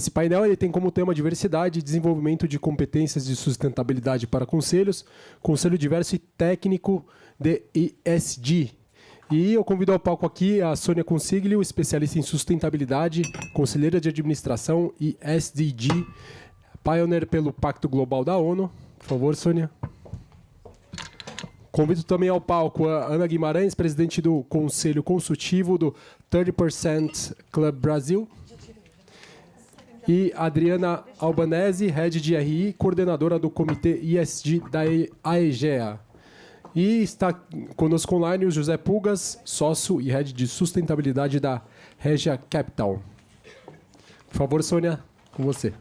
esse painel ele tem como tema diversidade e desenvolvimento de competências de sustentabilidade para conselhos, conselho diverso e técnico de ESG. E eu convido ao palco aqui a Sônia Consiglio, especialista em sustentabilidade, conselheira de administração e SDG, pioneer pelo Pacto Global da ONU. Por favor, Sônia. Convido também ao palco a Ana Guimarães, presidente do Conselho Consultivo do 30% Club Brasil. E Adriana Albanese, head de RI, coordenadora do Comitê ESG da AEGEA. E está conosco online o José Pulgas, sócio e head de sustentabilidade da Regia Capital. Por favor, Sônia, com você.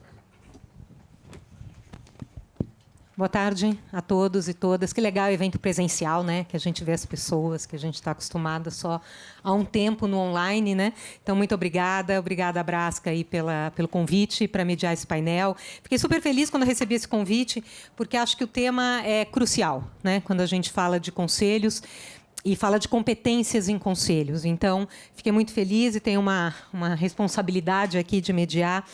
Boa tarde a todos e todas. Que legal o evento presencial, né? Que a gente vê as pessoas, que a gente está acostumada só há um tempo no online, né? Então, muito obrigada. Obrigada, Brasca, aí pelo convite para mediar esse painel. Fiquei super feliz quando recebi esse convite, porque acho que o tema é crucial, né? Quando a gente fala de conselhos e fala de competências em conselhos. Então, fiquei muito feliz e tenho uma responsabilidade aqui de mediar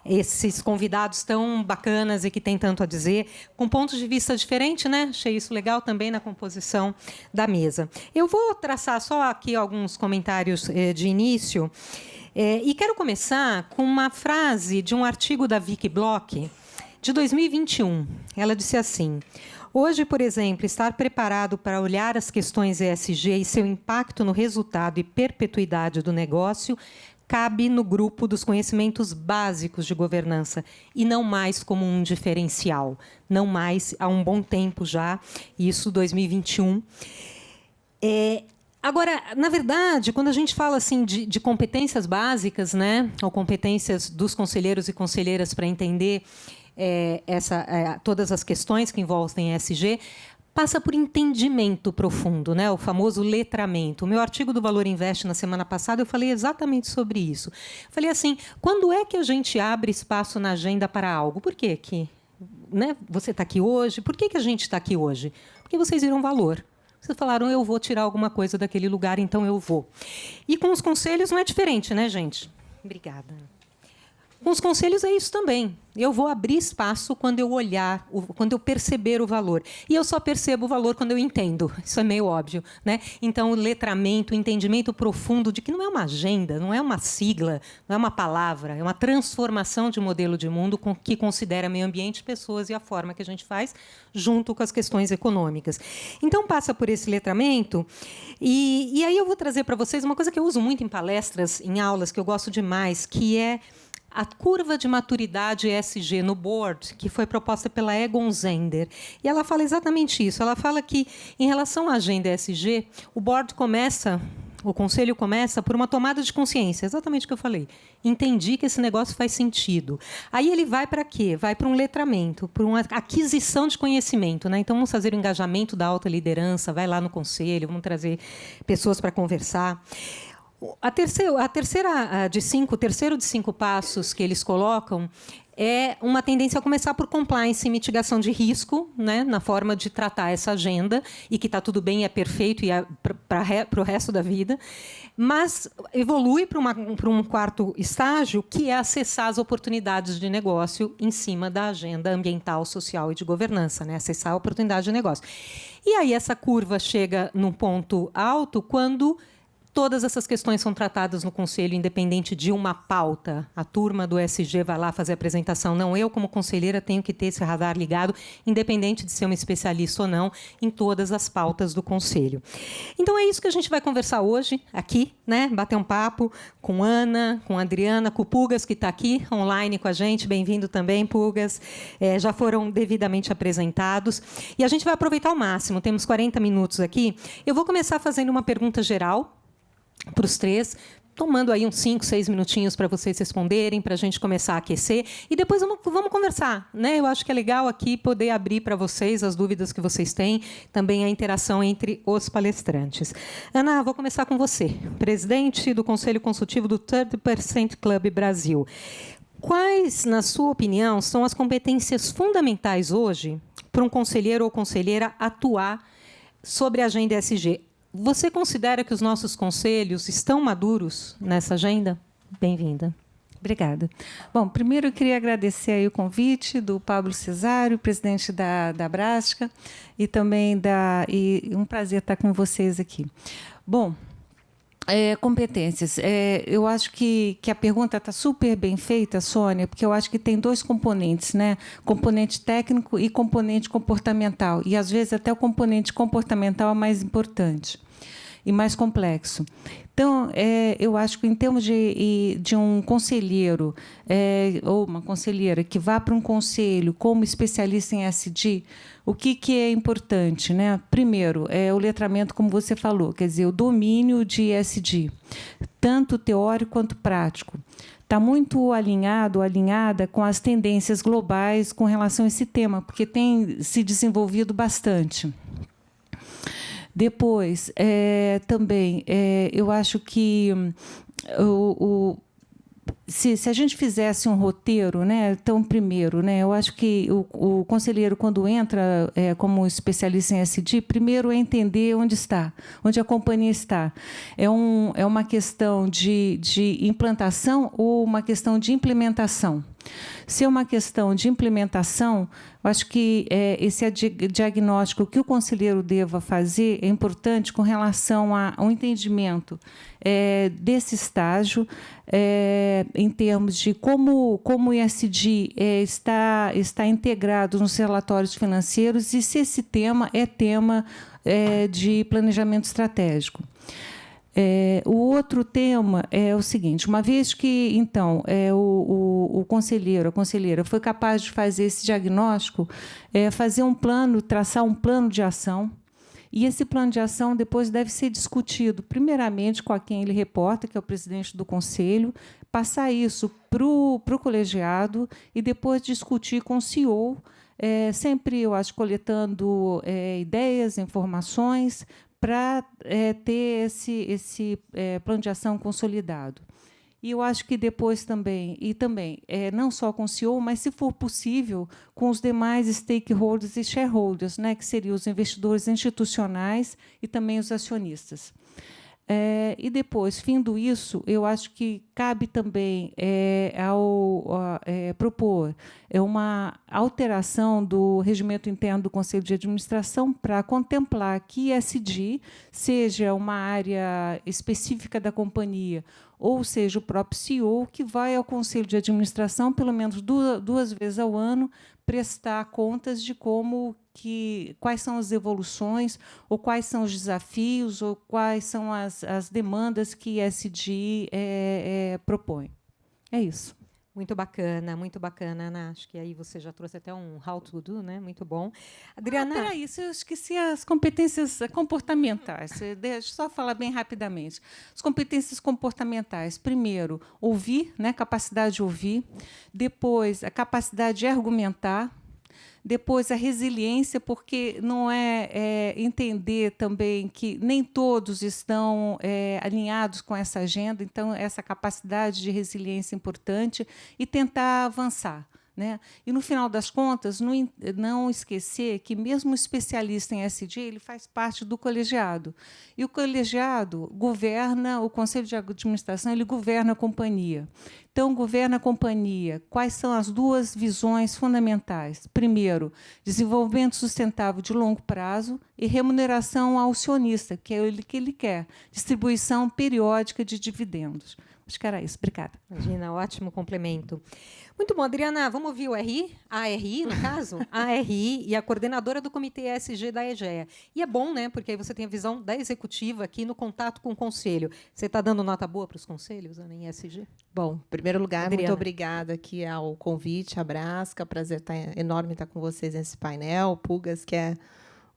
esses convidados tão bacanas e que têm tanto a dizer, com pontos de vista diferentes, né? Achei isso legal também na composição da mesa. Eu vou traçar só aqui alguns comentários de início e quero começar com uma frase de um artigo da Vicky Bloch, de 2021. Ela disse assim: hoje, por exemplo, estar preparado para olhar as questões ESG e seu impacto no resultado e perpetuidade do negócio cabe no grupo dos conhecimentos básicos de governança e não mais como um diferencial. Não mais há um bom tempo já, isso 2021. Agora, na verdade, quando a gente fala assim de competências básicas, né, ou competências dos conselheiros e conselheiras para entender todas as questões que envolvem ESG, passa por entendimento profundo, né? O famoso letramento. O meu artigo do Valor Invest na semana passada, eu falei exatamente sobre isso. Falei assim, quando é que a gente abre espaço na agenda para algo? Por quê que, né, você está aqui hoje? Por que a gente está aqui hoje? Porque vocês viram valor. Vocês falaram, eu vou tirar alguma coisa daquele lugar, então eu vou. E com os conselhos não é diferente, né, gente? Obrigada. Com os conselhos é isso também. Eu vou abrir espaço quando eu olhar, quando eu perceber o valor. E eu só percebo o valor quando eu entendo. Isso é meio óbvio, né? Então, o letramento, o entendimento profundo de que não é uma agenda, não é uma sigla, não é uma palavra, é uma transformação de modelo de mundo que considera meio ambiente, pessoas e a forma que a gente faz, junto com as questões econômicas. Então, passa por esse letramento. E aí eu vou trazer para vocês uma coisa que eu uso muito em palestras, em aulas, que eu gosto demais, que é a curva de maturidade ESG no board, que foi proposta pela Egon Zehnder. E ela fala exatamente isso. Ela fala que, em relação à agenda ESG, o board começa, o conselho começa por uma tomada de consciência, exatamente o que eu falei. Entendi que esse negócio faz sentido. Aí ele vai para quê? Vai para um letramento, para uma aquisição de conhecimento, né? Então, vamos fazer o engajamento da alta liderança, vai lá no conselho, vamos trazer pessoas para conversar. O terceiro de cinco passos que eles colocam é uma tendência a começar por compliance e mitigação de risco, né, na forma de tratar essa agenda, e que está tudo bem, é perfeito e é para o resto da vida, mas evolui para um quarto estágio, que é acessar as oportunidades de negócio em cima da agenda ambiental, social e de governança, né, acessar a oportunidade de negócio. E aí essa curva chega num ponto alto quando todas essas questões são tratadas no Conselho, independente de uma pauta. A turma do ESG vai lá fazer a apresentação. Não, eu, como conselheira, tenho que ter esse radar ligado, independente de ser uma especialista ou não, em todas as pautas do Conselho. Então, é isso que a gente vai conversar hoje, aqui, né? Bater um papo com Ana, com Adriana, com o Pulgas, que está aqui online com a gente. Bem-vindo também, Pulgas. Já foram devidamente apresentados. E a gente vai aproveitar ao máximo. Temos 40 minutos aqui. Eu vou começar fazendo uma pergunta geral para os três, tomando aí uns 5, 6 minutinhos para vocês responderem, para a gente começar a aquecer, e depois vamos conversar, né? Eu acho que é legal aqui poder abrir para vocês as dúvidas que vocês têm, também a interação entre os palestrantes. Ana, vou começar com você, presidente do Conselho Consultivo do 30% Club Brasil. Quais, na sua opinião, são as competências fundamentais hoje para um conselheiro ou conselheira atuar sobre a agenda ESG? Você considera que os nossos conselhos estão maduros nessa agenda? Bem-vinda. Obrigada. Bom, primeiro eu queria agradecer aí o convite do Pablo Cesário, presidente da Abrasca, e também um prazer estar com vocês aqui. Bom, competências. Eu acho que a pergunta está super bem feita, Sônia, porque eu acho que tem dois componentes, né? Componente técnico e componente comportamental. E, às vezes, até o componente comportamental é mais importante e mais complexo. Então, eu acho que, em termos de um conselheiro ou uma conselheira que vá para um conselho como especialista em ESG, o que é importante, né? Primeiro, o letramento, como você falou, quer dizer, o domínio de ESG, tanto teórico quanto prático. Está muito alinhada com as tendências globais com relação a esse tema, porque tem se desenvolvido bastante. Depois, também, eu acho que se a gente fizesse um roteiro, né, então, primeiro, né, eu acho que o conselheiro, quando entra como especialista em ESG, primeiro é entender onde a companhia está. É uma questão de implantação ou uma questão de implementação? Se é uma questão de implementação, eu acho que esse diagnóstico que o conselheiro deva fazer é importante com relação ao entendimento desse estágio, em termos de como o ESG está integrado nos relatórios financeiros e se esse tema é tema de planejamento estratégico. O outro tema é o seguinte: uma vez que, então, o conselheiro, a conselheira, foi capaz de fazer esse diagnóstico, fazer um plano, traçar um plano de ação, e esse plano de ação depois deve ser discutido, primeiramente, com quem ele reporta, que é o presidente do conselho, passar isso para o colegiado e depois discutir com o CEO, sempre, eu acho, coletando ideias, informações, para ter esse plano de ação consolidado. E eu acho que depois também, não só com o CEO, mas, se for possível, com os demais stakeholders e shareholders, né, que seriam os investidores institucionais e também os acionistas. E depois, findo isso, eu acho que cabe também propor uma alteração do regimento interno do Conselho de Administração para contemplar que ESG seja uma área específica da companhia, ou seja, o próprio CEO, que vai ao Conselho de Administração, pelo menos duas vezes ao ano, prestar contas de quais são as evoluções, ou quais são os desafios, ou quais são as demandas que ESG propõe. É isso. Muito bacana, Ana. Acho que aí você já trouxe até um how to do, né? Muito bom. Adriana... Peraí, eu esqueci as competências comportamentais. Deixa eu só falar bem rapidamente. As competências comportamentais. Primeiro, ouvir, né? Capacidade de ouvir. Depois, a capacidade de argumentar. Depois, a resiliência, porque não entender também que nem todos estão alinhados com essa agenda, então, essa capacidade de resiliência é importante, e tentar avançar, né? E, no final das contas, não esquecer que, mesmo o especialista em ESG, ele faz parte do colegiado. E o colegiado governa, o Conselho de Administração, ele governa a companhia. Então, governa a companhia. Quais são as duas visões fundamentais? Primeiro, desenvolvimento sustentável de longo prazo e remuneração ao acionista, que é o que ele quer, distribuição periódica de dividendos. Acho que era isso. Obrigada. Imagina, ótimo complemento. Muito bom, Adriana. Vamos ouvir o ARI, no caso? A ARI e a coordenadora do Comitê ESG da EGEA. E é bom, né? Porque aí você tem a visão da executiva aqui no contato com o conselho. Você está dando nota boa para os conselhos, Ana, em ESG? Bom, em primeiro lugar, Adriana, muito obrigada aqui ao convite, a Abrasca. Prazer enorme estar com vocês nesse painel. O Pugas, que é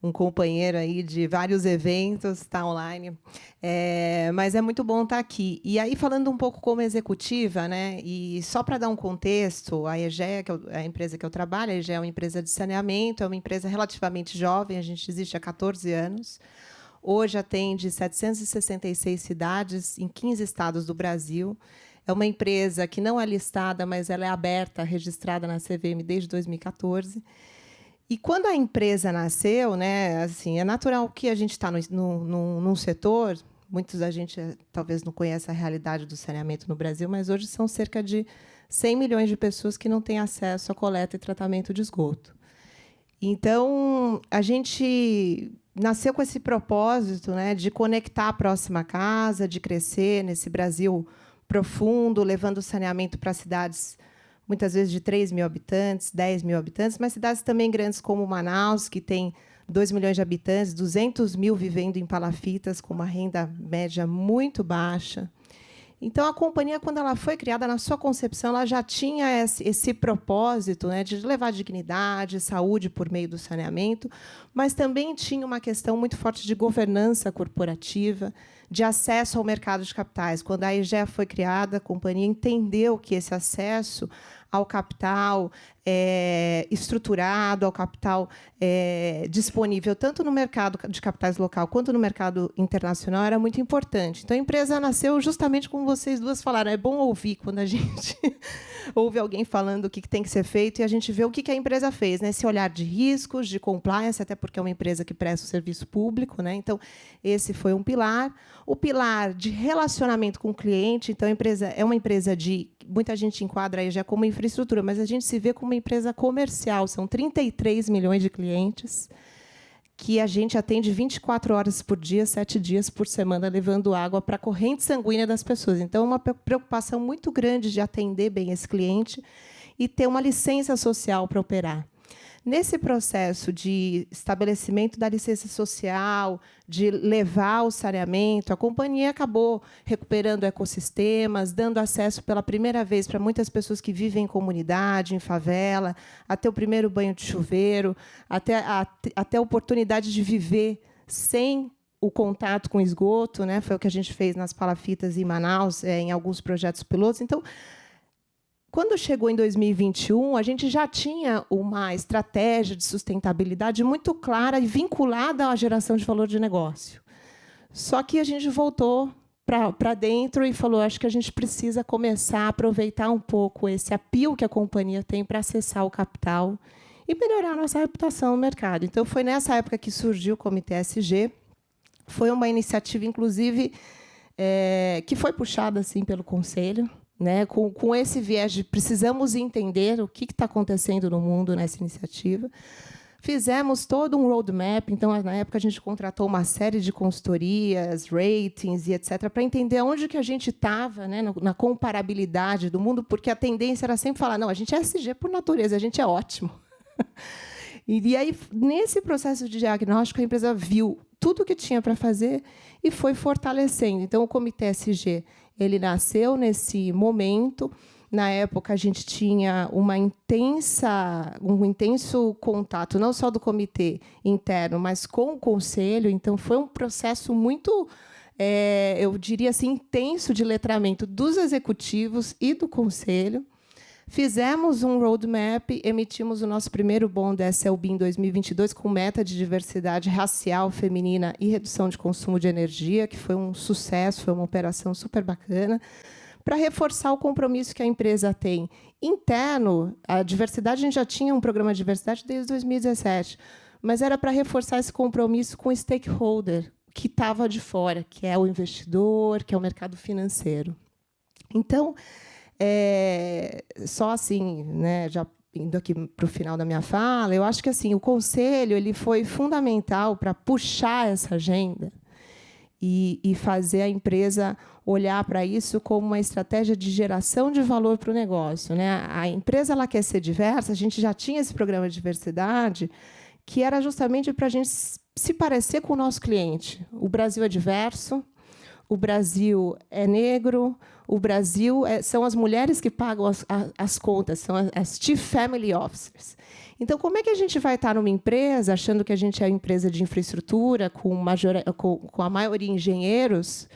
um companheiro aí de vários eventos, está online. Mas é muito bom estar aqui. E aí, falando um pouco como executiva, né, e só para dar um contexto, a EGEA, que é a empresa que eu trabalho, a EGEA é uma empresa de saneamento, é uma empresa relativamente jovem, a gente existe há 14 anos. Hoje atende 766 cidades em 15 estados do Brasil. É uma empresa que não é listada, mas ela é aberta, registrada na CVM desde 2014. E quando a empresa nasceu, né, assim, é natural que a gente está num setor Muitos da gente talvez não conheça a realidade do saneamento no Brasil, mas hoje são cerca de 100 milhões de pessoas que não têm acesso à coleta e tratamento de esgoto. Então, a gente nasceu com esse propósito, né, de conectar a próxima casa, de crescer nesse Brasil profundo, levando o saneamento para cidades, muitas vezes de 3 mil habitantes, 10 mil habitantes, mas cidades também grandes como Manaus, que tem 2 milhões de habitantes, 200 mil vivendo em palafitas, com uma renda média muito baixa. Então, a companhia, quando ela foi criada, na sua concepção, ela já tinha esse propósito, né, de levar dignidade, saúde por meio do saneamento, mas também tinha uma questão muito forte de governança corporativa, de acesso ao mercado de capitais. Quando a EGEA foi criada, a companhia entendeu que esse acesso ao capital estruturado, ao capital disponível, tanto no mercado de capitais local quanto no mercado internacional, era muito importante. Então, a empresa nasceu justamente como vocês duas falaram. É bom ouvir quando a gente ouve alguém falando o que tem que ser feito e a gente vê o que a empresa fez, né? Esse olhar de riscos, de compliance, até porque é uma empresa que presta o serviço público, né? Então, esse foi um pilar. O pilar de relacionamento com o cliente. Então, a empresa é uma empresa de... Muita gente enquadra aí já como infraestrutura, mas a gente se vê como uma empresa comercial. São 33 milhões de clientes que a gente atende 24 horas por dia, 7 dias por semana, levando água para a corrente sanguínea das pessoas. Então, é uma preocupação muito grande de atender bem esse cliente e ter uma licença social para operar. Nesse processo de estabelecimento da licença social, de levar o saneamento, a companhia acabou recuperando ecossistemas, dando acesso pela primeira vez para muitas pessoas que vivem em comunidade, em favela, até o primeiro banho de chuveiro, até a oportunidade de viver sem o contato com esgoto, né? Foi o que a gente fez nas palafitas em Manaus, em alguns projetos pilotos. Então, quando chegou em 2021, a gente já tinha uma estratégia de sustentabilidade muito clara e vinculada à geração de valor de negócio. Só que a gente voltou para dentro e falou, acho que a gente precisa começar a aproveitar um pouco esse apelo que a companhia tem para acessar o capital e melhorar a nossa reputação no mercado. Então, foi nessa época que surgiu o Comitê ESG. Foi uma iniciativa, inclusive, que foi puxada assim, pelo Conselho, né, com esse viés de precisamos entender o que está acontecendo no mundo nessa iniciativa. Fizemos todo um roadmap. Então, na época, a gente contratou uma série de consultorias, ratings e etc., para entender onde que a gente estava, né, na comparabilidade do mundo, porque a tendência era sempre falar, não, a gente é ESG por natureza, a gente é ótimo. E aí, nesse processo de diagnóstico, a empresa viu tudo o que tinha para fazer e foi fortalecendo. Então, o Comitê ESG ele nasceu nesse momento. Na época, a gente tinha um intenso contato, não só do comitê interno, mas com o Conselho. Então, foi um processo muito, eu diria assim, intenso de letramento dos executivos e do Conselho. Fizemos um roadmap, emitimos o nosso primeiro bond SLB em 2022 com meta de diversidade racial, feminina e redução de consumo de energia, que foi um sucesso, foi uma operação super bacana, para reforçar o compromisso que a empresa tem interno. A diversidade, a gente já tinha um programa de diversidade desde 2017, mas era para reforçar esse compromisso com o stakeholder que estava de fora, que é o investidor, que é o mercado financeiro. Então, só assim, né, já indo aqui para o final da minha fala, eu acho que assim, o Conselho ele foi fundamental para puxar essa agenda e fazer a empresa olhar para isso como uma estratégia de geração de valor para o negócio, né? A empresa ela quer ser diversa, a gente já tinha esse programa de diversidade, que era justamente para a gente se parecer com o nosso cliente. O Brasil é diverso, o Brasil é negro, o Brasil são as mulheres que pagam as contas, são as Chief Family Officers. Então, como é que a gente vai estar numa empresa, achando que a gente é uma empresa de infraestrutura, com a maioria engenheiros,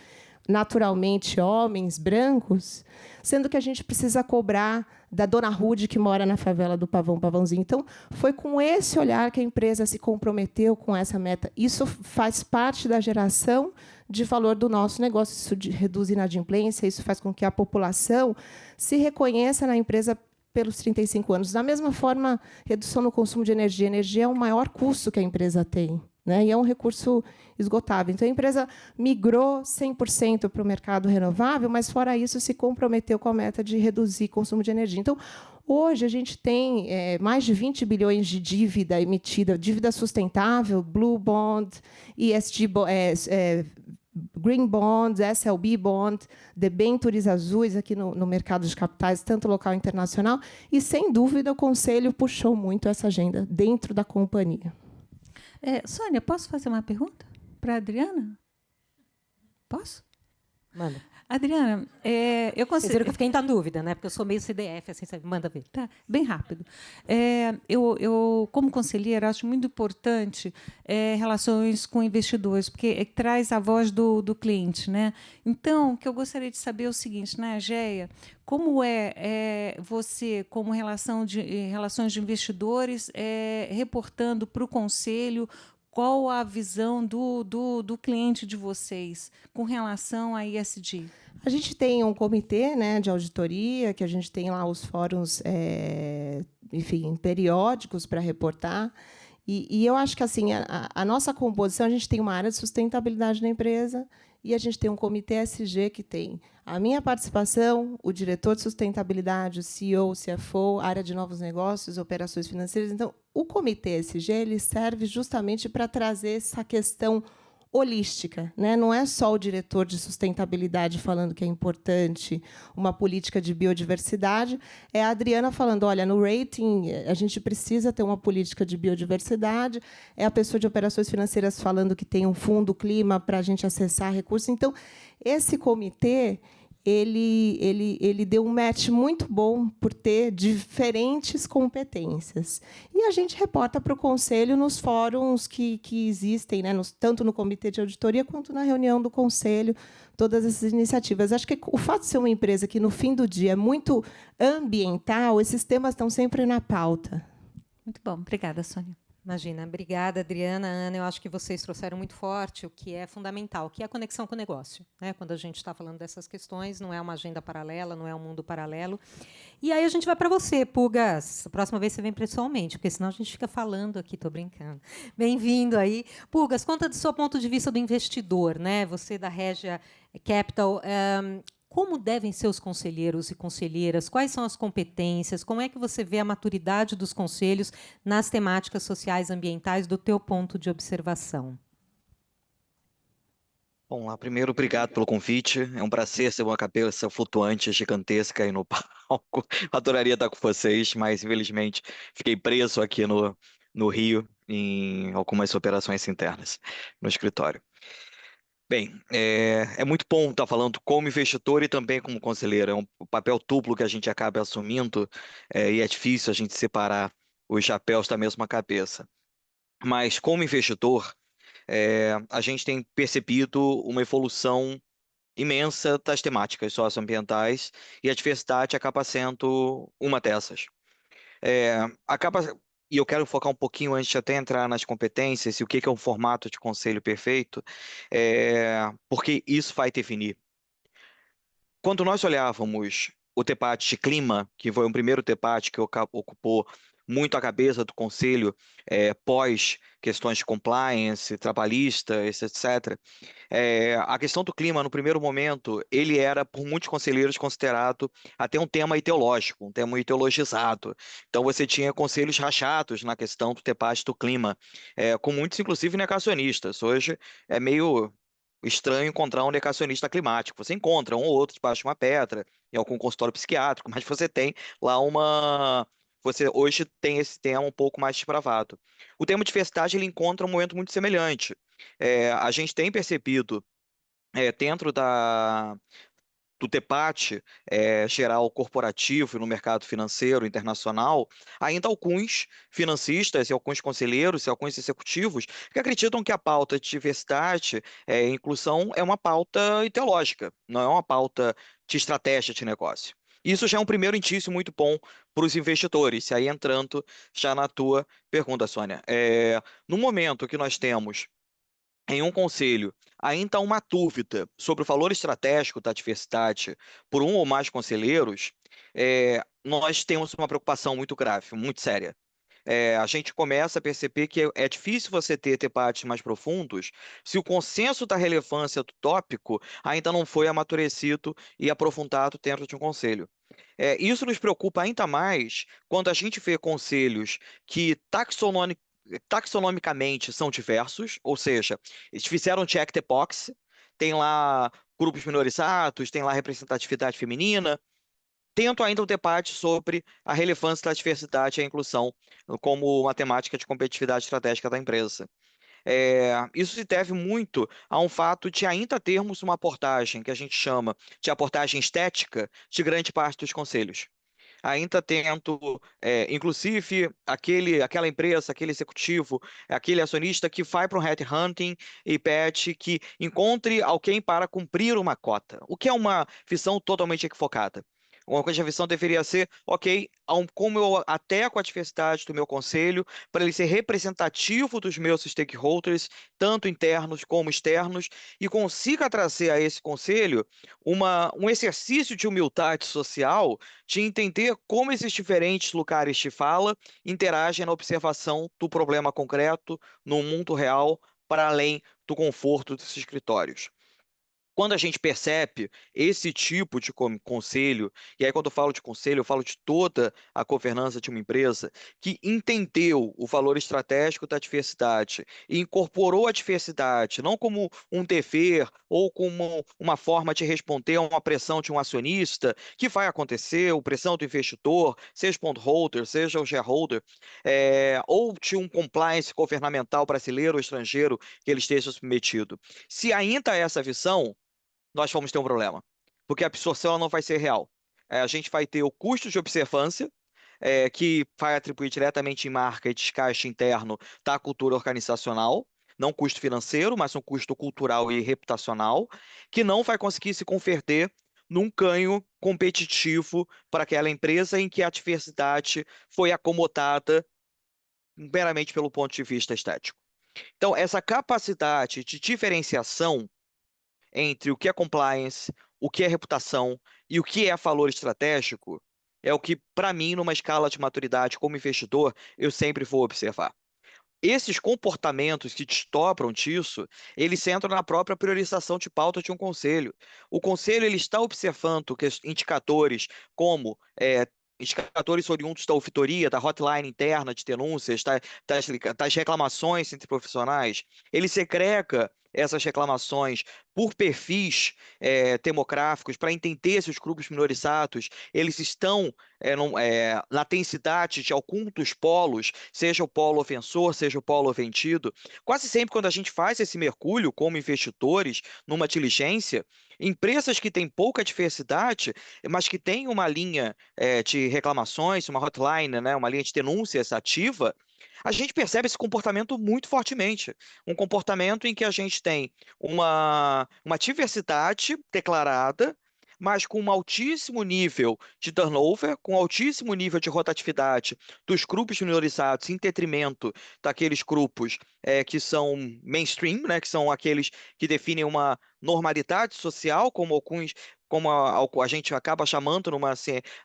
naturalmente homens, brancos, sendo que a gente precisa cobrar da dona Rude, que mora na favela do Pavãozinho. Então, foi com esse olhar que a empresa se comprometeu com essa meta. Isso faz parte da geração de valor do nosso negócio. Isso reduz inadimplência, isso faz com que a população se reconheça na empresa pelos 35 anos. Da mesma forma, redução no consumo de energia. A energia é o maior custo que a empresa tem. né? E é um recurso esgotável. Então, a empresa migrou 100% para o mercado renovável, mas, fora isso, se comprometeu com a meta de reduzir o consumo de energia. Então, hoje, a gente tem mais de 20 bilhões de dívida emitida, dívida sustentável, Blue Bond, ESG, Green Bond, SLB Bond, debêntures azuis aqui no mercado de capitais, tanto local e internacional. E, sem dúvida, o Conselho puxou muito essa agenda dentro da companhia. Sônia, posso fazer uma pergunta para a Adriana? Posso? Manda. Adriana, eu Vocês considero... viram que eu fiquei na dúvida, né? Porque eu sou meio CDF, assim, sabe? Manda ver. Tá, bem rápido. Eu, como conselheira, acho muito importante relações com investidores, porque traz a voz do cliente, né? Então, o que eu gostaria de saber é o seguinte, né, Géia, como você, como relações de investidores, reportando para o conselho qual a visão do cliente de vocês com relação a ESG? A gente tem um comitê, né, de auditoria, que a gente tem lá os fóruns, enfim, periódicos para reportar. E eu acho que assim a nossa composição, a gente tem uma área de sustentabilidade na empresa e a gente tem um comitê SG que tem a minha participação, o diretor de sustentabilidade, o CEO, o CFO, área de novos negócios, operações financeiras. Então, o comitê SG ele serve justamente para trazer essa questão holística, né? Não é só o diretor de sustentabilidade falando que é importante uma política de biodiversidade, é a Adriana falando, olha, no rating a gente precisa ter uma política de biodiversidade, é a pessoa de operações financeiras falando que tem um fundo clima para a gente acessar recursos. Então, esse comitê ele deu um match muito bom por ter diferentes competências. E a gente reporta para o Conselho nos fóruns que existem, né, tanto no Comitê de Auditoria quanto na reunião do Conselho, todas essas iniciativas. Acho que o fato de ser uma empresa que, no fim do dia, é muito ambiental, esses temas estão sempre na pauta. Muito bom. Obrigada, Sônia. Imagina. Obrigada, Adriana, Ana. Eu acho que vocês trouxeram muito forte o que é fundamental, que é a conexão com o negócio, né? Quando a gente está falando dessas questões, não é uma agenda paralela, não é um mundo paralelo. E aí a gente vai para você, Pugas. A próxima vez você vem pessoalmente, porque senão a gente fica falando aqui, estou brincando. Bem-vindo aí. Pugas, conta do seu ponto de vista do investidor, né? Você da Regia Capital. Como devem ser os conselheiros e conselheiras? Quais são as competências? Como é que você vê a maturidade dos conselhos nas temáticas sociais e ambientais do teu ponto de observação? Bom, lá, primeiro, obrigado pelo convite. É um prazer ser uma cabeça flutuante gigantesca aí no palco. Adoraria estar com vocês, mas infelizmente fiquei preso aqui no Rio em algumas operações internas no escritório. Bem, é muito bom estar falando como investidor e também como conselheiro. É um papel duplo que a gente acaba assumindo, e é difícil a gente separar os chapéus da mesma cabeça. Mas como investidor, a gente tem percebido uma evolução imensa das temáticas socioambientais e a diversidade acaba sendo uma dessas. E eu quero focar um pouquinho antes de até entrar nas competências e o que é um formato de conselho perfeito, porque isso vai definir. Quando nós olhávamos o debate de clima, que foi o primeiro debate que ocupou muito a cabeça do conselho, pós questões de compliance, trabalhistas, etc., a questão do clima, no primeiro momento, ele era, por muitos conselheiros, considerado até um tema ideológico, um tema ideologizado. Então, você tinha conselhos rachados na questão do debate do clima, com muitos, inclusive, negacionistas. Hoje é meio estranho encontrar um negacionista climático. Você encontra um ou outro debaixo de uma pedra, em algum consultório psiquiátrico, mas você tem lá uma... Você hoje tem esse tema um pouco mais desbravado. O tema de diversidade ele encontra um momento muito semelhante. A gente tem percebido dentro do debate geral corporativo e no mercado financeiro internacional, ainda alguns financistas e alguns conselheiros e alguns executivos que acreditam que a pauta de diversidade e inclusão é uma pauta ideológica, não é uma pauta de estratégia de negócio. Isso já é um primeiro indício muito bom para os investidores. E aí entrando já na tua pergunta, Sônia. No momento que nós temos em um conselho ainda há uma dúvida sobre o valor estratégico da diversidade por um ou mais conselheiros, nós temos uma preocupação muito grave, muito séria. a gente começa a perceber que é difícil você ter debates mais profundos se o consenso da relevância do tópico ainda não foi amadurecido e aprofundado dentro de um conselho. Isso nos preocupa ainda mais quando a gente vê conselhos que taxonomicamente são diversos, ou seja, eles fizeram check the box, tem lá grupos minorizados, tem lá representatividade feminina. Tento ainda um debate sobre a relevância da diversidade e a inclusão como uma temática de competitividade estratégica da empresa. Isso se deve muito a um fato de ainda termos uma abordagem que a gente chama de abordagem estética de grande parte dos conselhos. Ainda tento, inclusive, aquela empresa, aquele executivo, aquele acionista que vai para um headhunting e pede que encontre alguém para cumprir uma cota, o que é uma visão totalmente equivocada. Uma coisa, a visão deveria ser, ok, como eu adequo a diversidade do meu conselho para ele ser representativo dos meus stakeholders, tanto internos como externos, e consiga trazer a esse conselho um exercício de humildade social de entender como esses diferentes lugares de fala interagem na observação do problema concreto no mundo real, para além do conforto dos escritórios. Quando a gente percebe esse tipo de conselho, e aí quando eu falo de conselho, eu falo de toda a governança de uma empresa, que entendeu o valor estratégico da diversidade e incorporou a diversidade não como um dever ou como uma forma de responder a uma pressão de um acionista, que vai acontecer, a pressão do investidor, seja o bondholder, seja o shareholder, ou de um compliance governamental brasileiro ou estrangeiro que ele esteja submetido. Se ainda há essa visão, nós vamos ter um problema, porque a absorção ela não vai ser real. A gente vai ter o custo de observância, que vai atribuir diretamente em marca e desgaste interno da cultura organizacional, não custo financeiro, mas um custo cultural e reputacional, que não vai conseguir se converter num ganho competitivo para aquela empresa em que a diversidade foi acomodada meramente pelo ponto de vista estético. Então, essa capacidade de diferenciação entre o que é compliance, o que é reputação e o que é valor estratégico, é o que, para mim, numa escala de maturidade como investidor, eu sempre vou observar. Esses comportamentos que desdobram disso, eles entram na própria priorização de pauta de um conselho. O conselho ele está observando indicadores como indicadores oriundos da auditoria, da hotline interna de denúncias, das reclamações entre profissionais. Ele segrega essas reclamações por perfis demográficos para entender se os grupos minorizados eles estão na densidade de algum dos polos, seja o polo ofensor, seja o polo ofendido. Quase sempre, quando a gente faz esse mergulho como investidores numa diligência, empresas que têm pouca diversidade, mas que têm uma linha de reclamações, uma hotline, né, uma linha de denúncias ativa, a gente percebe esse comportamento muito fortemente. Um comportamento em que a gente tem uma diversidade declarada, mas com um altíssimo nível de turnover, com altíssimo nível de rotatividade dos grupos minorizados, em detrimento daqueles grupos que são mainstream, né, que são aqueles que definem uma normalidade social, como alguns, como a gente acaba chamando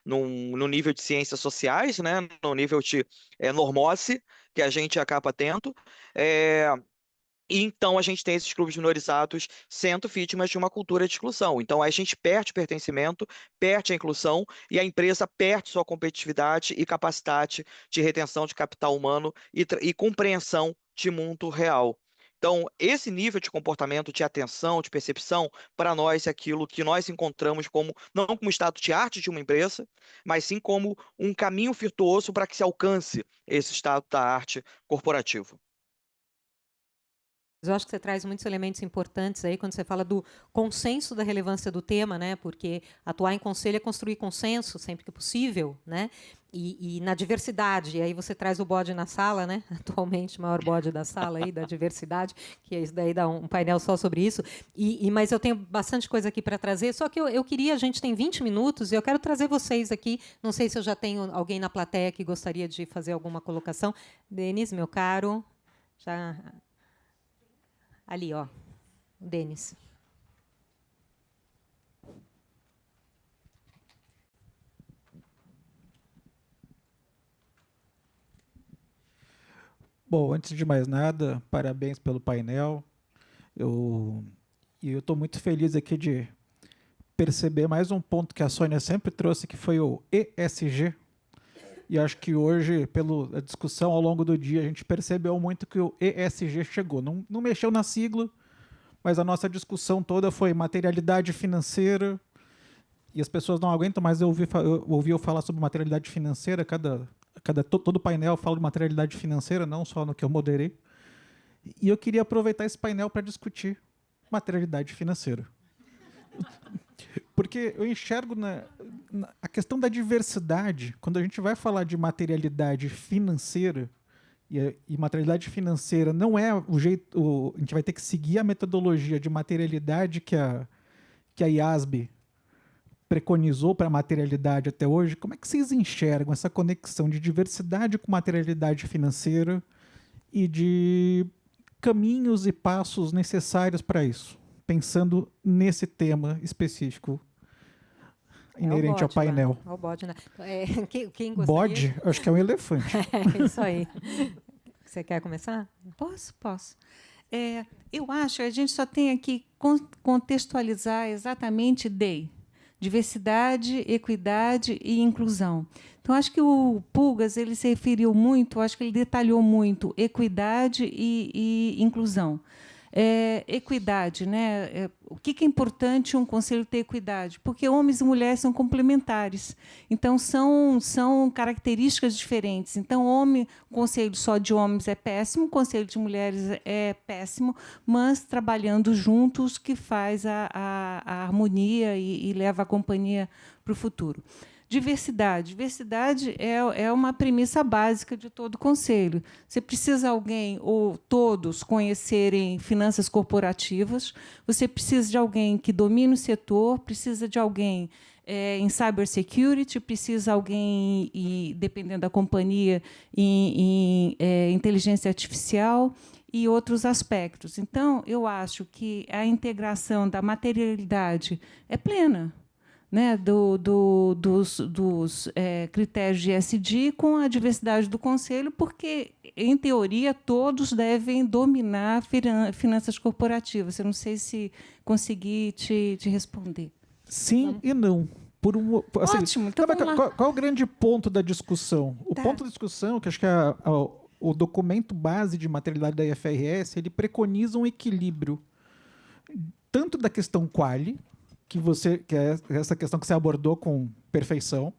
no nível de ciências sociais, né, no nível de normose, que a gente acaba tendo. É, e então a gente tem esses grupos minorizados sendo vítimas de uma cultura de exclusão. Então a gente perde pertencimento, perde a inclusão e a empresa perde sua competitividade e capacidade de retenção de capital humano e compreensão de mundo real. Então, esse nível de comportamento, de atenção, de percepção, para nós é aquilo que nós encontramos como, não como estado de arte de uma empresa, mas sim como um caminho virtuoso para que se alcance esse estado da arte corporativo. Eu acho que você traz muitos elementos importantes aí quando você fala do consenso da relevância do tema, né? Porque atuar em conselho é construir consenso sempre que possível, né? E na diversidade, e aí você traz o bode na sala, né? Atualmente o maior bode da sala aí da diversidade, que isso daí dá um painel só sobre isso. Mas eu tenho bastante coisa aqui para trazer. Só que eu queria, a gente tem 20 minutos e eu quero trazer vocês aqui. Não sei se eu já tenho alguém na plateia que gostaria de fazer alguma colocação. Denis, meu caro, já ali, ó, o Denis. Bom, antes de mais nada, parabéns pelo painel. Eu estou muito feliz aqui de perceber mais um ponto que a Sônia sempre trouxe, que foi o ESG. E acho que hoje, pela discussão ao longo do dia, a gente percebeu muito que o ESG chegou. Não mexeu na sigla, mas a nossa discussão toda foi materialidade financeira, e as pessoas não aguentam mais ouvir eu falar sobre materialidade financeira. Todo painel fala de materialidade financeira, não só no que eu moderei. E eu queria aproveitar esse painel para discutir materialidade financeira. Porque eu enxergo a questão da diversidade, quando a gente vai falar de materialidade financeira, e materialidade financeira não é o jeito. A gente vai ter que seguir a metodologia de materialidade que a IASB preconizou para a materialidade até hoje. Como é que vocês enxergam essa conexão de diversidade com materialidade financeira e de caminhos e passos necessários para isso, pensando nesse tema específico inerente ao painel? É o bode, né? Quem gostaria? Bode? Acho que é um elefante. É isso aí. Você quer começar? Posso. Eu acho que a gente só tem aqui contextualizar exatamente DEI. Diversidade, equidade e inclusão. Então, acho que o Pulgas ele se referiu muito, acho que ele detalhou muito equidade e inclusão. Equidade, né? O que é importante um conselho ter equidade? Porque homens e mulheres são complementares, então são características diferentes. Então, conselho só de homens é péssimo, conselho de mulheres é péssimo, mas trabalhando juntos que faz a harmonia e leva a companhia para o futuro. Diversidade. Diversidade é uma premissa básica de todo conselho. Você precisa alguém, ou todos, conhecerem finanças corporativas, você precisa de alguém que domine o setor, precisa de alguém em cybersecurity, precisa de alguém, dependendo da companhia, em inteligência artificial e outros aspectos. Então, eu acho que a integração da materialidade é plena, né, dos critérios de ESG com a diversidade do conselho, porque, em teoria, todos devem dominar finanças corporativas. Eu não sei se consegui te responder. Sim e não. Ótimo, então vamos lá. Qual é o grande ponto da discussão? O ponto da discussão, que acho que o documento base de materialidade da IFRS, ele preconiza um equilíbrio tanto da questão quali, que é essa questão que você abordou com perfeição.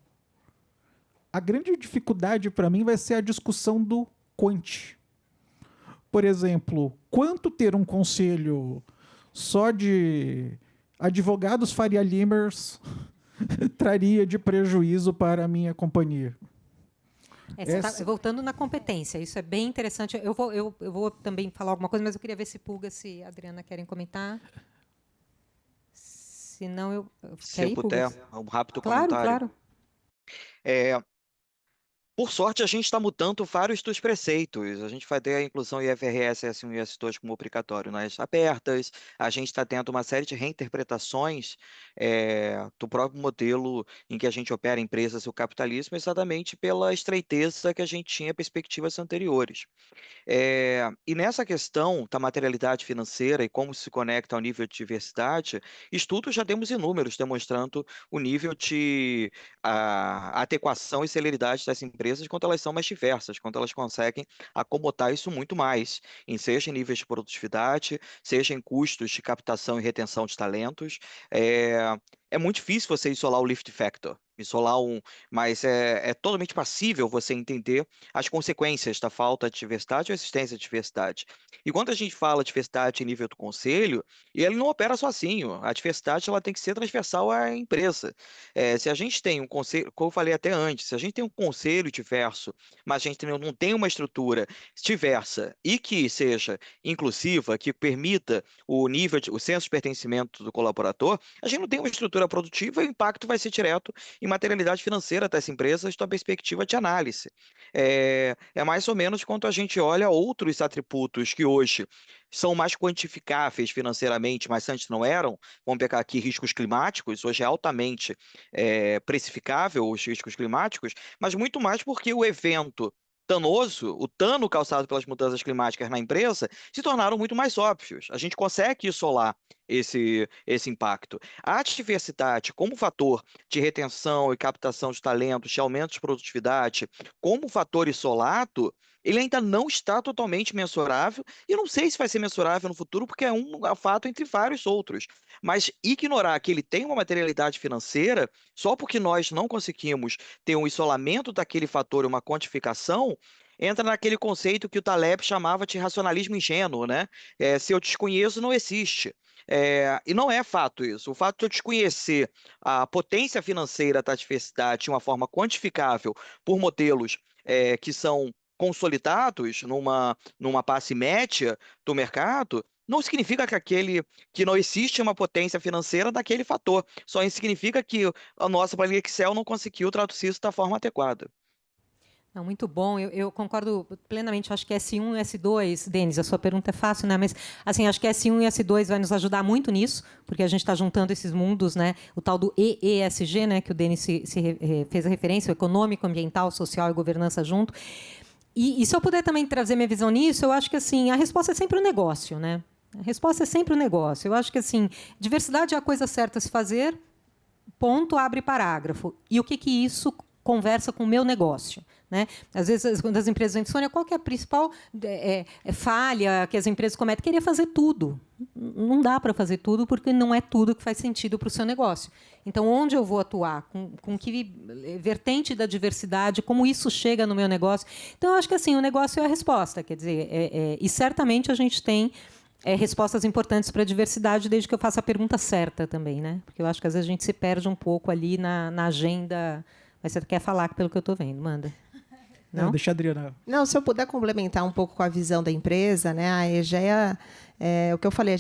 A grande dificuldade para mim vai ser a discussão do quant. Por exemplo, quanto ter um conselho só de advogados Faria Limers traria de prejuízo para a minha companhia? Você tá voltando na competência, isso é bem interessante. Eu vou também falar alguma coisa, mas eu queria ver se Pulga, se a Adriana querem comentar. Se não, Se eu puder, um rápido Claro, comentário. claro. Por sorte, a gente está mudando vários dos preceitos. A gente vai ter a inclusão IFRS S1 e S2 como obrigatório nas abertas. A gente está tendo uma série de reinterpretações do próprio modelo em que a gente opera empresas e o capitalismo, exatamente pela estreiteza que a gente tinha perspectivas anteriores. E nessa questão da materialidade financeira e como se conecta ao nível de diversidade, estudos já temos inúmeros demonstrando o nível de adequação e celeridade das empresas quando elas são mais diversas, quando elas conseguem acomodar isso muito mais, seja em níveis de produtividade, seja em custos de captação e retenção de talentos. É muito difícil você isolar o lift factor, mas é totalmente passível você entender as consequências da falta de diversidade ou existência de diversidade. E quando a gente fala de diversidade em nível do conselho, ele não opera sozinho. A diversidade ela tem que ser transversal à empresa. Se a gente tem um conselho, como eu falei até antes, se a gente tem um conselho diverso, mas a gente não tem uma estrutura diversa e que seja inclusiva, que permita o senso de pertencimento do colaborador, a gente não tem uma estrutura produtiva e o impacto vai ser direto em materialidade financeira das empresas da perspectiva de análise. É mais ou menos quando a gente olha outros atributos que hoje são mais quantificáveis financeiramente, mas antes não eram. Vamos pegar aqui riscos climáticos, hoje é altamente precificável os riscos climáticos, mas muito mais porque o evento danoso, o dano causado pelas mudanças climáticas na empresa, se tornaram muito mais óbvios. A gente consegue isolar esse impacto. A diversidade como fator de retenção e captação de talentos, de aumento de produtividade, como fator isolado, ele ainda não está totalmente mensurável, e eu não sei se vai ser mensurável no futuro, porque é um fato entre vários outros. Mas ignorar que ele tem uma materialidade financeira, só porque nós não conseguimos ter um isolamento daquele fator e uma quantificação, entra naquele conceito que o Taleb chamava de racionalismo ingênuo, né? Se eu desconheço, não existe. E não é fato isso. O fato de eu desconhecer a potência financeira da diversidade de uma forma quantificável por modelos que são consolidados numa passe média do mercado, não significa que não existe uma potência financeira daquele fator. Só significa que a nossa planilha Excel não conseguiu traduzir isso da forma adequada. Não, muito bom, eu concordo plenamente. Acho que S1 e S2, Denis, a sua pergunta é fácil, né? Mas assim, acho que S1 e S2 vai nos ajudar muito nisso, porque a gente está juntando esses mundos, né? O tal do EESG, né? Que o Denis fez a referência, o econômico, ambiental, social e governança junto. E se eu puder também trazer minha visão nisso, eu acho que assim, a resposta é sempre o negócio, né? A resposta é sempre o negócio. Eu acho que assim, diversidade é a coisa certa a se fazer, ponto, abre parágrafo. E o que isso conversa com o meu negócio? Né? Às vezes, quando as empresas dizem, Sônia, qual que é a principal falha que as empresas cometem? Queria fazer tudo. Não dá para fazer tudo, porque não é tudo que faz sentido para o seu negócio. Então, onde eu vou atuar? Com que vertente da diversidade? Como isso chega no meu negócio? Então, eu acho que assim, o negócio é a resposta. Quer dizer, e certamente a gente tem respostas importantes para a diversidade, desde que eu faça a pergunta certa também. Né? Porque eu acho que às vezes a gente se perde um pouco ali na agenda. Mas você quer falar pelo que eu estou vendo? Manda. Não? Deixa a Adriana. Não, se eu puder complementar um pouco com a visão da empresa, né? A EGEA, o que eu falei,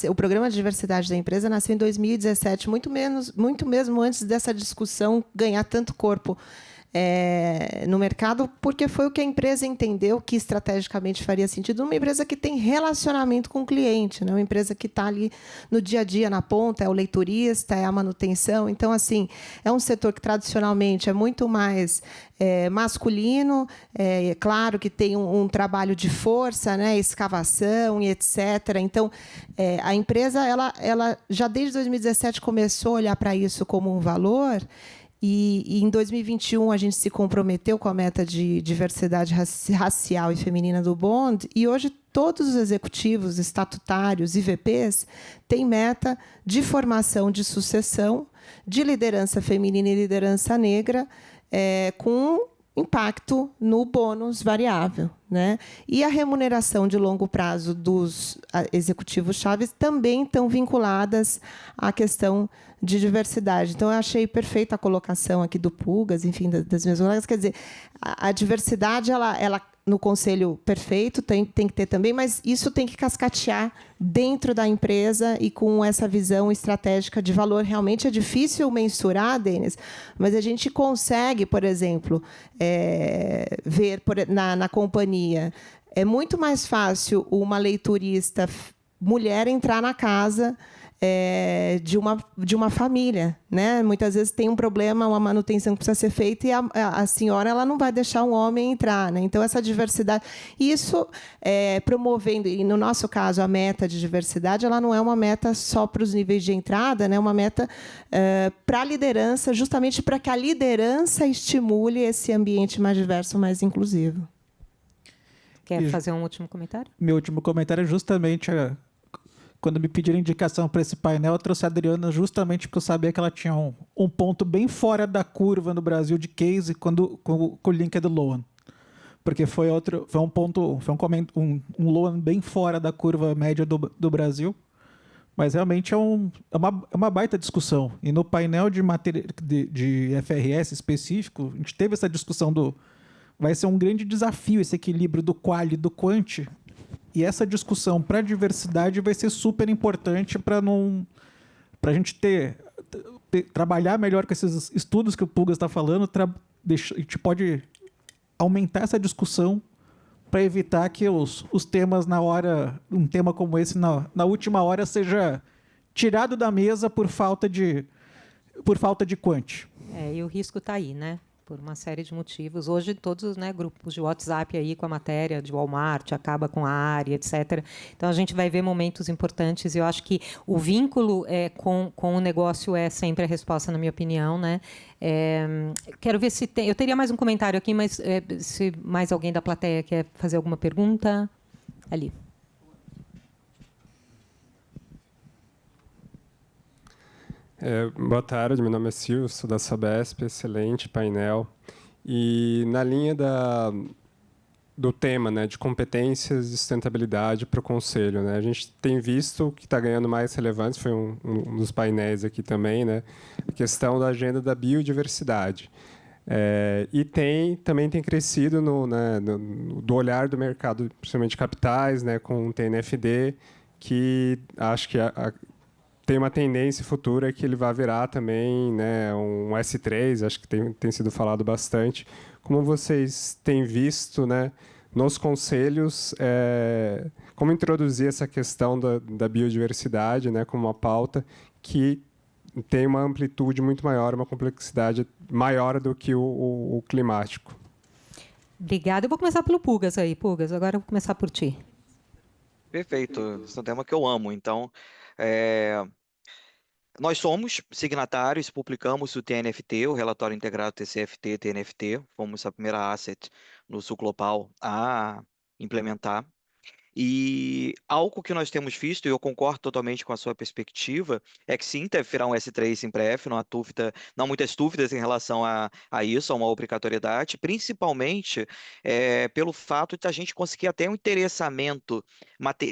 o programa de diversidade da empresa nasceu em 2017, muito mesmo antes dessa discussão ganhar tanto corpo no mercado, porque foi o que a empresa entendeu que estrategicamente faria sentido. Uma empresa que tem relacionamento com o cliente, né? Uma empresa que está ali no dia a dia, na ponta, é o leiturista, é a manutenção. Então, assim, é um setor que tradicionalmente é muito mais masculino, claro que tem um trabalho de força, né? Escavação e etc. Então, a empresa ela já desde 2017 começou a olhar para isso como um valor. E em 2021 a gente se comprometeu com a meta de diversidade racial e feminina do Bond, e hoje todos os executivos estatutários e VPs têm meta de formação de sucessão, de liderança feminina e liderança negra, com impacto no bônus variável, né? E a remuneração de longo prazo dos executivos chaves também estão vinculadas à questão de diversidade. Então, eu achei perfeita a colocação aqui do Pugas, enfim, das minhas colegas. Quer dizer, a diversidade, ela no conselho perfeito tem que ter também, mas isso tem que cascatear dentro da empresa e com essa visão estratégica de valor. Realmente é difícil mensurar, Denis, mas a gente consegue, por exemplo, ver na companhia. É muito mais fácil uma leiturista mulher entrar na casa de uma família, né? Muitas vezes tem um problema, uma manutenção que precisa ser feita, e a senhora ela não vai deixar um homem entrar, né? Então, essa diversidade, isso promovendo, e no nosso caso a meta de diversidade, ela não é uma meta só para os níveis de entrada, né? É uma meta para a liderança, justamente para que a liderança estimule esse ambiente mais diverso, mais inclusivo. Quer fazer um último comentário? Meu último comentário é justamente quando me pediram indicação para esse painel, eu trouxe a Adriana justamente porque eu sabia que ela tinha um ponto bem fora da curva no Brasil de case com o LinkedIn Loan. Porque foi um Loan bem fora da curva média do Brasil. Mas realmente é uma baita discussão. E no painel de FRS específico, a gente teve essa discussão vai ser um grande desafio esse equilíbrio do quali e do quanti. E essa discussão para a diversidade vai ser super importante para a gente trabalhar melhor com esses estudos que o Pugas está falando. A gente pode aumentar essa discussão para evitar que os temas um tema como esse na última hora seja tirado da mesa por falta de quanti. E o risco está aí, né? por uma série de motivos. Hoje, todos os, né, grupos de WhatsApp aí com a matéria de Walmart, acaba com a área, etc. Então, a gente vai ver momentos importantes, e eu acho que o vínculo com o negócio é sempre a resposta, na minha opinião, né? Quero ver se tem... Eu teria mais um comentário aqui, mas se mais alguém da plateia quer fazer alguma pergunta, ali. Boa tarde, meu nome é Silvio, sou da Sabesp, excelente painel. E na linha do tema, né, de competências e sustentabilidade para o Conselho, né, a gente tem visto que está ganhando mais relevância, foi um dos painéis aqui também, né, a questão da agenda da biodiversidade. E também tem crescido do olhar do mercado, principalmente capitais, né, com o TNFD, que acho que tem uma tendência futura que ele vai virar também, né, um S3, acho que tem sido falado bastante. Como vocês têm visto, né, nos conselhos, como introduzir essa questão da biodiversidade, né, como uma pauta que tem uma amplitude muito maior, uma complexidade maior do que o climático? Obrigada. Eu vou começar pelo Pugas aí. Pugas, agora eu vou começar por ti. Perfeito, esse é um tema que eu amo. Então, nós somos signatários, publicamos o TNFT, o Relatório Integrado TCFT-TNFT, fomos a primeira asset no Sul Global a implementar. E algo que nós temos visto, e eu concordo totalmente com a sua perspectiva, é que sim, deve virar um S3 em breve, não há dúvida, não muitas dúvidas em relação a isso, a uma obrigatoriedade, principalmente pelo fato de a gente conseguir até um interessamento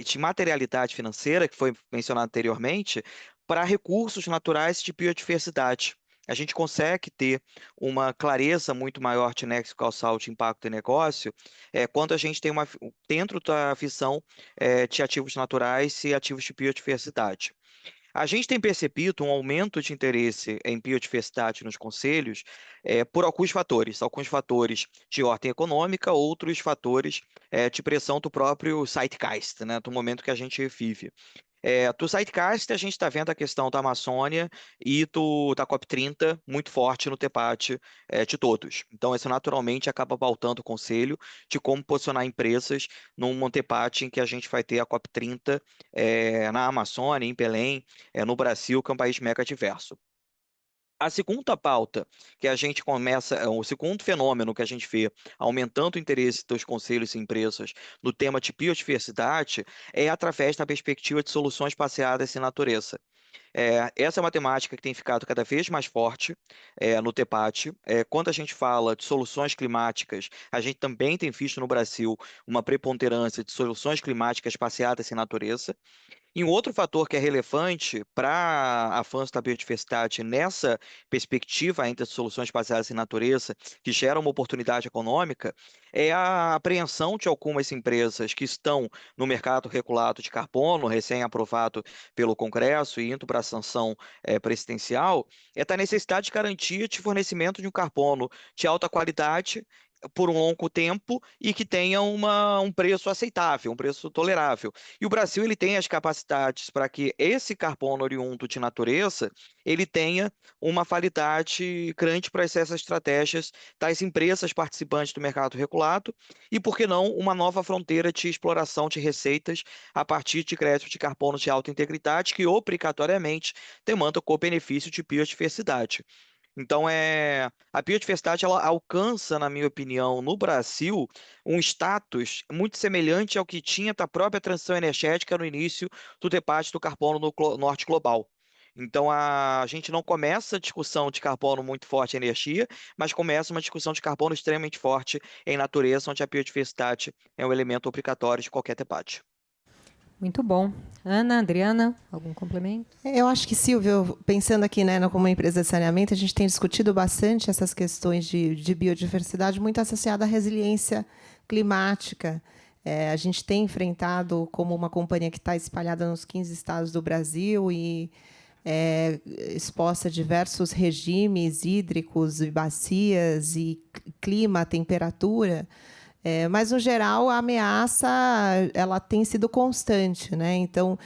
de materialidade financeira, que foi mencionado anteriormente, para recursos naturais de biodiversidade. A gente consegue ter uma clareza muito maior de nexo causal de impacto de negócio quando a gente tem dentro da visão de ativos naturais e ativos de biodiversidade. A gente tem percebido um aumento de interesse em biodiversidade nos conselhos por alguns fatores de ordem econômica, outros fatores de pressão do próprio zeitgeist, né, do momento que a gente vive. Do Zeitgeist, a gente está vendo a questão da Amazônia e da COP30 muito forte no debate de todos. Então, isso naturalmente acaba pautando o conselho de como posicionar empresas num debate em que a gente vai ter a COP30 na Amazônia, em Belém, no Brasil, que é um país mega diverso. A segunda pauta que a gente começa, o segundo fenômeno que a gente vê aumentando o interesse dos conselhos e empresas no tema de biodiversidade é através da perspectiva de soluções baseadas em natureza. Essa é uma temática que tem ficado cada vez mais forte no debate. Quando a gente fala de soluções climáticas, a gente também tem visto no Brasil uma preponderância de soluções climáticas baseadas em natureza. E um outro fator que é relevante para avanço da biodiversidade nessa perspectiva ainda de soluções baseadas em natureza, que gera uma oportunidade econômica, é a apreensão de algumas empresas que estão no mercado regulado de carbono, recém-aprovado pelo Congresso e indo para a sanção presidencial, da necessidade de garantia de fornecimento de um carbono de alta qualidade por um longo tempo e que tenha um preço aceitável, um preço tolerável. E o Brasil ele tem as capacidades para que esse carbono oriundo de natureza ele tenha uma validade grande para essas estratégias das empresas participantes do mercado regulado e, por que não, uma nova fronteira de exploração de receitas a partir de créditos de carbono de alta integridade que obrigatoriamente demandam co-benefício de biodiversidade. Então, a biodiversidade ela alcança, na minha opinião, no Brasil, um status muito semelhante ao que tinha da própria transição energética no início do debate do carbono no norte global. Então, a gente não começa a discussão de carbono muito forte em energia, mas começa uma discussão de carbono extremamente forte em natureza, onde a biodiversidade é um elemento obrigatório de qualquer debate. Muito bom. Ana, Adriana, algum complemento? Eu acho que, Silvio, pensando aqui, né, como empresa de saneamento, a gente tem discutido bastante essas questões de biodiversidade, muito associada à resiliência climática. A gente tem enfrentado, como uma companhia que está espalhada nos 15 estados do Brasil e exposta a diversos regimes hídricos e bacias e clima, temperatura. Mas, no geral, a ameaça ela tem sido constante, né? Então,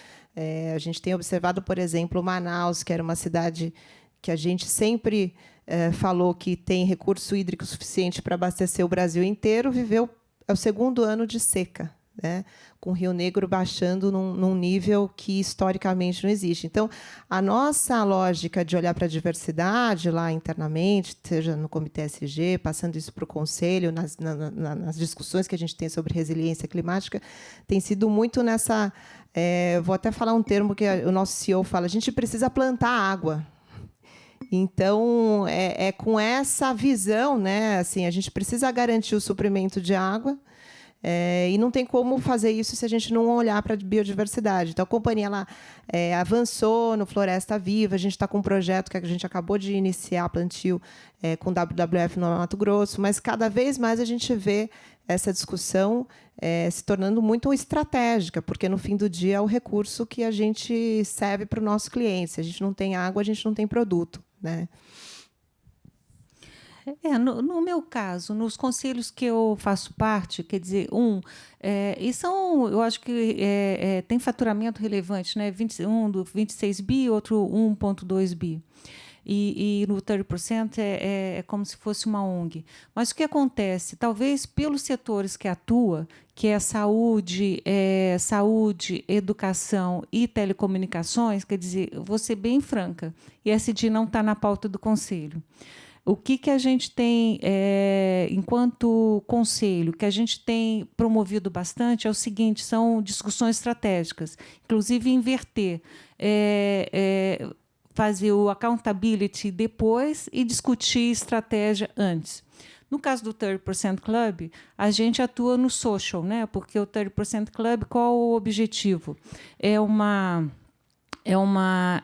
a gente tem observado, por exemplo, Manaus, que era uma cidade que a gente sempre falou que tem recurso hídrico suficiente para abastecer o Brasil inteiro, viveu o segundo ano de seca, né, com o Rio Negro baixando num nível que historicamente não existe. Então, a nossa lógica de olhar para a diversidade lá internamente, seja no Comitê SG, passando isso para o Conselho, nas discussões que a gente tem sobre resiliência climática, tem sido muito nessa... vou até falar um termo que o nosso CEO fala, a gente precisa plantar água. Então, é com essa visão, né, assim, a gente precisa garantir o suprimento de água, e não tem como fazer isso se a gente não olhar para a biodiversidade. Então, a companhia lá, avançou no Floresta Viva, a gente está com um projeto que a gente acabou de iniciar, plantio, com WWF no Mato Grosso, mas cada vez mais a gente vê essa discussão se tornando muito estratégica, porque, no fim do dia, é o recurso que a gente serve para o nosso cliente. Se a gente não tem água, a gente não tem produto, né? No meu caso, nos conselhos que eu faço parte, quer dizer, e são, eu acho que tem faturamento relevante, né? 21 do 26 bi, outro 1,2 bi. E no 30% é como se fosse uma ONG. Mas o que acontece? Talvez pelos setores que atua, que é saúde, educação e telecomunicações, quer dizer, vou ser bem franca, ESG não está na pauta do Conselho. O que a gente tem, enquanto conselho, que a gente tem promovido bastante é o seguinte, são discussões estratégicas, inclusive inverter, fazer o accountability depois e discutir estratégia antes. No caso do 30% Club, a gente atua no social, né? Porque o 30% Club, qual o objetivo? É uma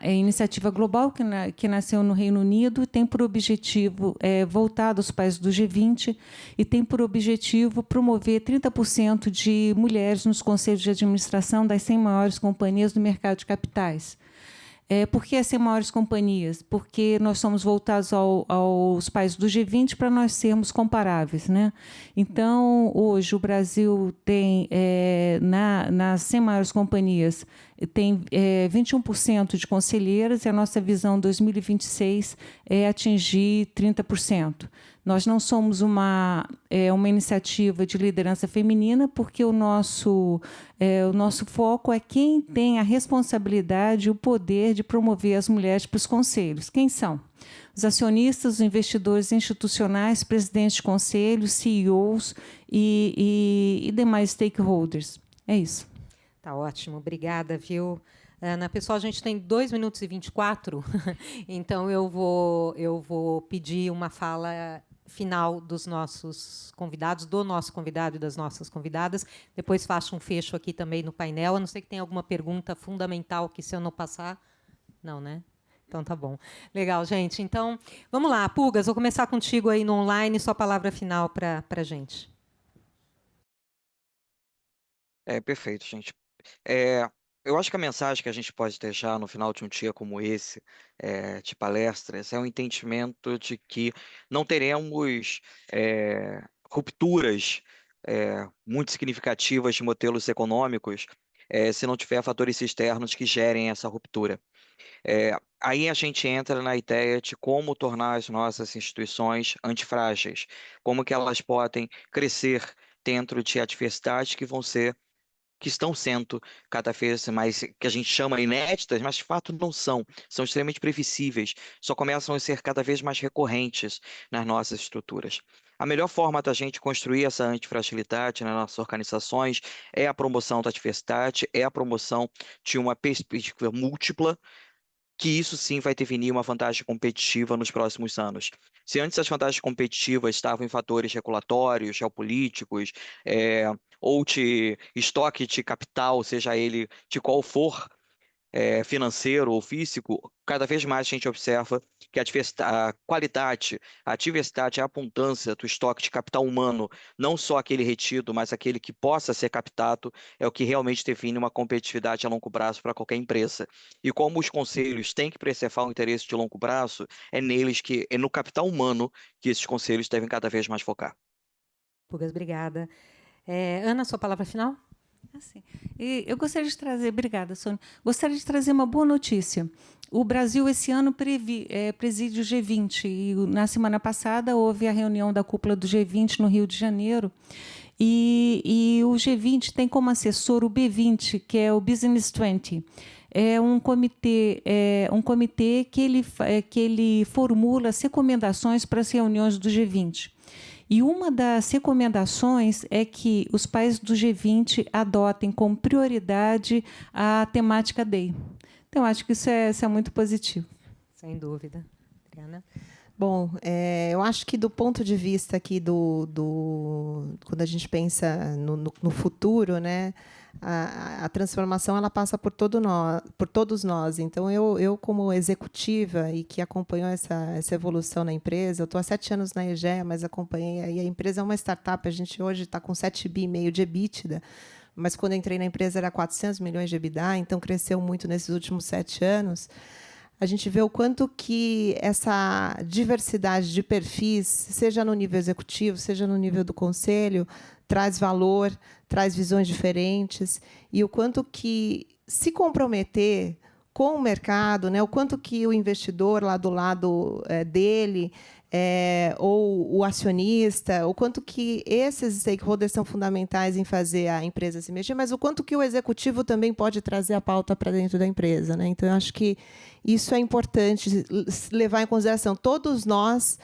iniciativa global que nasceu no Reino Unido, tem por objetivo voltado aos países do G20 e tem por objetivo promover 30% de mulheres nos conselhos de administração das 100 maiores companhias do mercado de capitais. Por que as 100 maiores companhias? Porque nós somos voltados aos países do G20 para nós sermos comparáveis, né? Então, hoje, o Brasil tem, nas 100 maiores companhias, tem 21% de conselheiras e a nossa visão 2026 é atingir 30%. Nós não somos uma iniciativa de liderança feminina, porque o nosso foco é quem tem a responsabilidade e o poder de promover as mulheres para os conselhos. Quem são? Os acionistas, os investidores institucionais, presidentes de conselhos, CEOs e demais stakeholders. É isso. Tá ótimo, obrigada, viu? Ana, pessoal, a gente tem 2 minutos e 24, então eu vou pedir uma fala final dos nossos convidados, do nosso convidado e das nossas convidadas. Depois faço um fecho aqui também no painel. A não ser que tenha alguma pergunta fundamental que, se eu não passar... Não, né? Então, tá bom. Legal, gente. Então, vamos lá. Pugas, vou começar contigo aí no online. Sua palavra final para a gente. Perfeito, gente. Eu acho que a mensagem que a gente pode deixar no final de um dia como esse, de palestras, é um entendimento de que não teremos rupturas muito significativas de modelos econômicos se não tiver fatores externos que gerem essa ruptura. Aí a gente entra na ideia de como tornar as nossas instituições antifrágeis, como que elas podem crescer dentro de adversidades que estão sendo cada vez mais, que a gente chama inéditas, mas de fato não são extremamente previsíveis, só começam a ser cada vez mais recorrentes nas nossas estruturas. A melhor forma da gente construir essa antifragilidade nas nossas organizações é a promoção da diversidade, é a promoção de uma perspectiva múltipla, que isso sim vai definir uma vantagem competitiva nos próximos anos. Se antes as vantagens competitivas estavam em fatores regulatórios, geopolíticos, ou de estoque de capital, seja ele de qual for, financeiro ou físico, cada vez mais a gente observa que a qualidade, a diversidade, a abundância do estoque de capital humano, não só aquele retido, mas aquele que possa ser captado, é o que realmente define uma competitividade a longo prazo para qualquer empresa. E como os conselhos têm que preservar o interesse de longo prazo, é no capital humano que esses conselhos devem cada vez mais focar. Pugas, obrigada. Ana, sua palavra final? Assim, eu gostaria de trazer, obrigada, Sônia, gostaria de trazer uma boa notícia. O Brasil, esse ano, preside o G20. E na semana passada, houve a reunião da cúpula do G20 no Rio de Janeiro. E o G20 tem como assessor o B20, que é o Business 20. É um comitê que ele formula as recomendações para as reuniões do G20. E uma das recomendações é que os países do G20 adotem como prioridade a temática DEI. Então, acho que isso é muito positivo. Sem dúvida. Adriana? Bom, eu acho que do ponto de vista aqui quando a gente pensa no futuro, né, a transformação ela passa por todos nós. Então, eu como executiva e que acompanhou essa evolução na empresa, eu estou há 7 anos na Egea, mas acompanhei aí a empresa é uma startup. A gente hoje está com 7,5 bi de EBITDA, mas quando eu entrei na empresa era 400 milhões de EBITDA, então cresceu muito nesses últimos 7 anos. A gente vê o quanto que essa diversidade de perfis, seja no nível executivo, seja no nível do conselho, traz valor, traz visões diferentes, e o quanto que se comprometer com o mercado, né, o quanto que o investidor lá do lado dele, ou o acionista, o quanto que esses stakeholders são fundamentais em fazer a empresa se mexer, mas o quanto que o executivo também pode trazer a pauta para dentro da empresa, né? Então, eu acho que isso é importante levar em consideração. Todos nós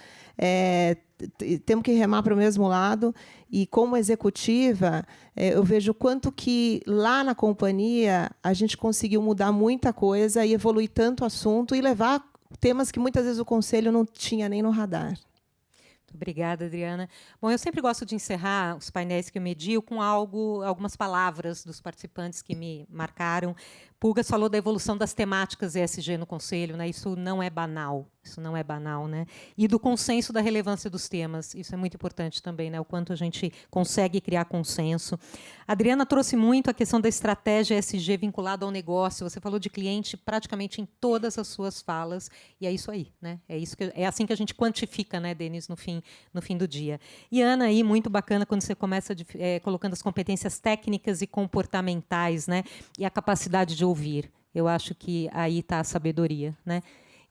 temos que remar para o mesmo lado, e como executiva, eu vejo o quanto que lá na companhia a gente conseguiu mudar muita coisa e evoluir tanto o assunto e levar temas que muitas vezes o conselho não tinha nem no radar. Muito obrigada, Adriana. Bom, eu sempre gosto de encerrar os painéis que eu medio com algumas palavras dos participantes que me marcaram. Pulgas falou da evolução das temáticas ESG no Conselho, né? Isso não é banal. Isso não é banal, né? E do consenso da relevância dos temas. Isso é muito importante também, né? O quanto a gente consegue criar consenso. A Adriana trouxe muito a questão da estratégia ESG vinculada ao negócio. Você falou de cliente praticamente em todas as suas falas, e é isso aí, né? É assim que a gente quantifica, né, Denis, no fim do dia. E Ana, aí muito bacana quando você começa colocando as competências técnicas e comportamentais, né? E a capacidade de ouvir. Eu acho que aí está a sabedoria, né?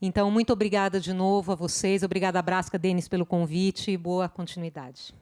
Então, muito obrigada de novo a vocês. Obrigada, Brasca, Denis, pelo convite e boa continuidade.